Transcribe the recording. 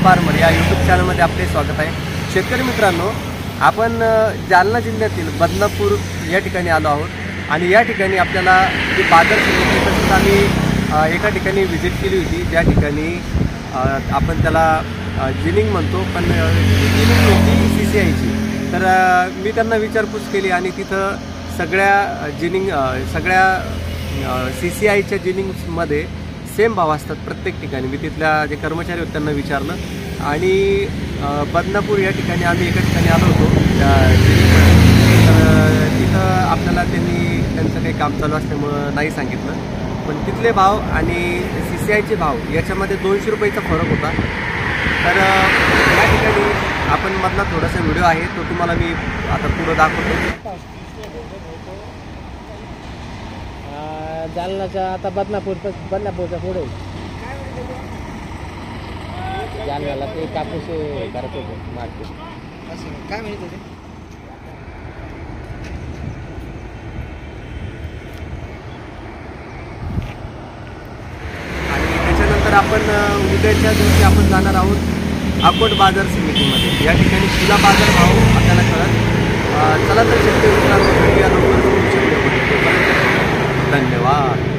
Farmer या YouTube चॅनलमध्ये आपले स्वागत आहे। शेतकरी मित्रांनो, आपण जालना जिल्ह्यातील बदनापूर या ठिकाणी आलो आहोत आणि या ठिकाणी आपल्याला जी बाजार समिती तसंच आम्ही एका ठिकाणी व्हिजिट केली होती, ज्या ठिकाणी आपण त्याला जिनिंग म्हणतो, पण जिनिंग होती CCIची। तर मी त्यांना विचारपूस केली आणि तिथं सगळ्या CCIच्या जिनिंग्समध्ये सेम भाव असतात प्रत्येक ठिकाणी। मी तिथल्या जे कर्मचारी होते त्यांना विचारलं आणि बदनापूर या ठिकाणी आम्ही एका ठिकाणी आलो होतो तर तिथं आपल्याला त्यांचं काही काम चालू असल्यामुळं नाही सांगितलं, पण तिथले भाव आणि CCIचे भाव याच्यामध्ये 200 रुपयाचा फरक होता। तर या ठिकाणी आपण मधला थोडासा व्हिडिओ आहे तो तुम्हाला मी आता पुढं दाखवतो। जालनाच्या आता बदनापूरच्या पुढे जालन्याला ते कापूस करत होते मार्केट। काय म्हणत होते? आणि त्याच्यानंतर आपण उद्याच्या दिवशी आपण जाणार आहोत अकोट बाजार समितीमध्ये। या ठिकाणी सुद्धा बाजार भाव आपल्याला कळत। चला तर शेतकरी मित्रांनो, भेटूया लवकर। धन्यवाद।